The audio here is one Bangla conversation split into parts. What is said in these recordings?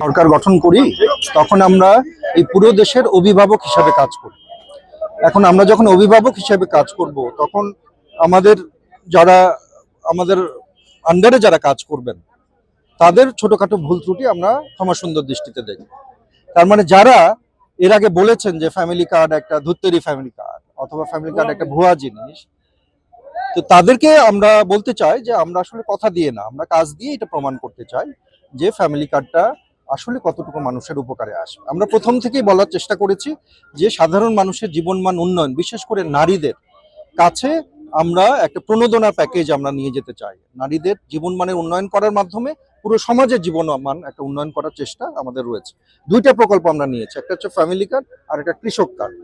সরকার গঠন করি তখন আমরা এই পুরো দেশের অভিভাবক হিসাবে কাজ করি। এখন আমরা যখন অভিভাবক হিসেবে কাজ করব তখন আমাদের যারা আমাদের আন্ডারে যারা কাজ করবেন তাদের ছোটখাটো ভুল ত্রুটি আমরা ক্ষমা সুন্দর দৃষ্টিতে দেখব। তার মানে যারা এর আগে বলেছেন যে ফ্যামিলি কার্ড একটা ধুত্তেরি ফ্যামিলি কার্ড অথবা ফ্যামিলি কার্ড একটা ভুয়া জিনিস, তো তাদেরকে আমরা বলতে চাই যে আমরা আসলে কথা দিয়ে না, আমরা কাজ দিয়ে এটা প্রমাণ করতে চাই যে ফ্যামিলি কার্ডটা আসলে কতটুকু মানুষের উপকারে আসবে। আমরা প্রথম থেকেই বলার চেষ্টা করেছি যে সাধারণ মানুষের জীবনমান উন্নয়ন, বিশেষ করে নারীদের কাছে আমরা একটা প্রণোদনা প্যাকেজ আমরা নিয়ে যেতে চাই। নারীদের জীবনমানের উন্নয়ন করার মাধ্যমে পুরো সমাজের জীবনমান একটা উন্নয়ন করার চেষ্টা আমাদের রয়েছে। দুইটা প্রকল্প আমরা নিয়েছি, একটা হচ্ছে ফ্যামিলি কার্ড আর একটা কৃষক কার্ড,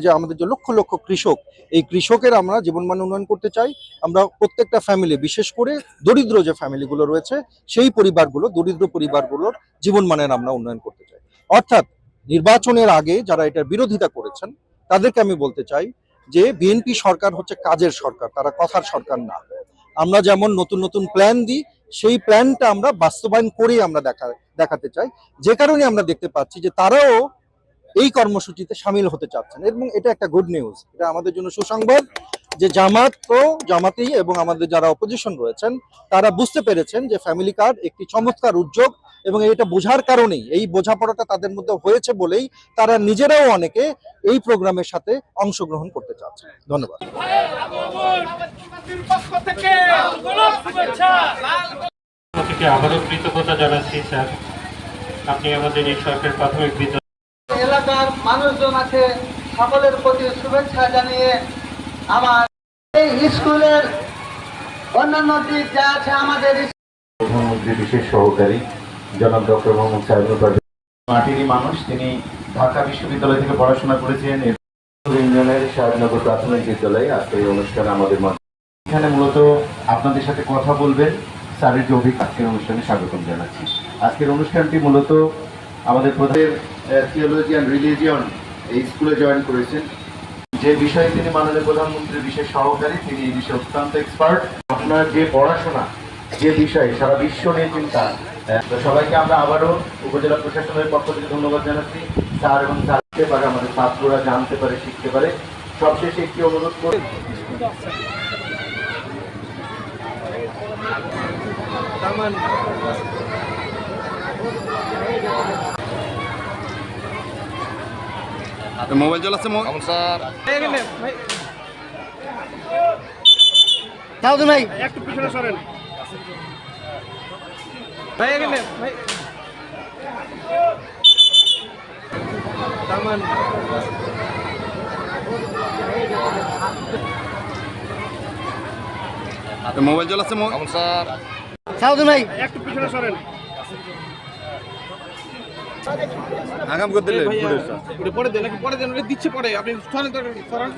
যে আমাদের যে লক্ষ লক্ষ কৃষক, এই কৃষকের আমরা জীবনমান উন্নয়ন করতে চাই। আমরা প্রত্যেকটা ফ্যামিলি, বিশেষ করে দরিদ্র যে ফ্যামিলিগুলো রয়েছে সেই পরিবারগুলো, দরিদ্র পরিবারগুলোর জীবনমানের আমরা উন্নয়ন করতে চাই। অর্থাৎ নির্বাচনের আগে যারা এটার বিরোধিতা করেছেন তাদেরকে আমি বলতে চাই যে বিএনপি সরকার হচ্ছে কাজের সরকার, তারা কথার সরকার না। আমরা যেমন নতুন নতুন প্ল্যান দিই, সেই প্ল্যানটা আমরা বাস্তবায়ন করেই আমরা দেখাতে চাই। যে কারণে আমরা দেখতে পাচ্ছি যে তারাও এই কর্মসূচিতে সামিল হতে চাচ্ছেন এবং এটা একটা গুড নিউজ, এটা আমাদের জন্য সুসংবাদ যে জামাতেই এবং আমাদের যারা অপোজিশন রয়েছেন তারা বুঝতে পেরেছেন যে ফ্যামিলি কার্ড একটি চমৎকার উদ্যোগ এবং এটা বোঝার কারণেই, এই বোঝাপড়াটা তাদের মধ্যে হয়েছে বলেই তারা নিজেরাও অনেকে এই প্রোগ্রামের সাথে অংশগ্রহণ করতে চাচ্ছেন। ধন্যবাদ। আবারও কৃতজ্ঞতা জানাচ্ছি স্যার, আপনি আমাদের এই সরকারের প্রাথমিক বিদ্যালয় এলাকার মানুষজন আছে, সকলের প্রতি শুভেচ্ছা জানিয়ে আমার এই স্কুলের অন্যান্য দিক যা আছে আমাদের প্রধানমন্ত্রী বিশেষ সহকারী জনাব ডক্টর মোহাম্মদ সাহেবুল পারভেজ মাটিরই মানুষ। তিনি ঢাকা বিশ্ববিদ্যালয় থেকে পড়াশোনা করেছেন ইউনিয়নের শাহনগর প্রাথমিক বিদ্যালয়ে। আজকের এই অনুষ্ঠানে আমাদের মাঝে এখানে মূলত আপনাদের সাথে কথা বলবেন স্যারের যে অভিজ্ঞতা, আজকের অনুষ্ঠানে স্বাগতম জানাচ্ছি। আজকের অনুষ্ঠানটি মূলত আমাদের প্রধান থিওলজি অ্যান্ড রিলিজিয়ন এই স্কুলে জয়েন করেছেন। যে বিষয়ে তিনি মাননীয় প্রধানমন্ত্রীর বিশেষ সহকারী, তিনি এই বিষয়ে অত্যন্ত এক্সপার্ট। আপনার যে পড়াশোনা, যে বিষয়ে সারা বিশ্ব নিয়ে চিন্তা, তো সবাইকে আমরা আবারও উপজেলা প্রশাসনের পক্ষ থেকে ধন্যবাদ জানাচ্ছি। স্যার এবং স্যারতে পারে, আমাদের ছাত্ররা জানতে পারে, শিখতে পারে। সবশেষে একটি অনুরোধ করে মোবাইল চালাচ্ছে স্যার। দাও তো ভাই একটু পিছনে সরেন ভাই, এখানে ভাই সামান মোবাইল চালাচ্ছে স্যার। দাও তো ভাই একটু পিছনে সরেন, আগাম করে দিলে পরে দেন, পরে দেন, দিচ্ছে পরে আপনি সরেন।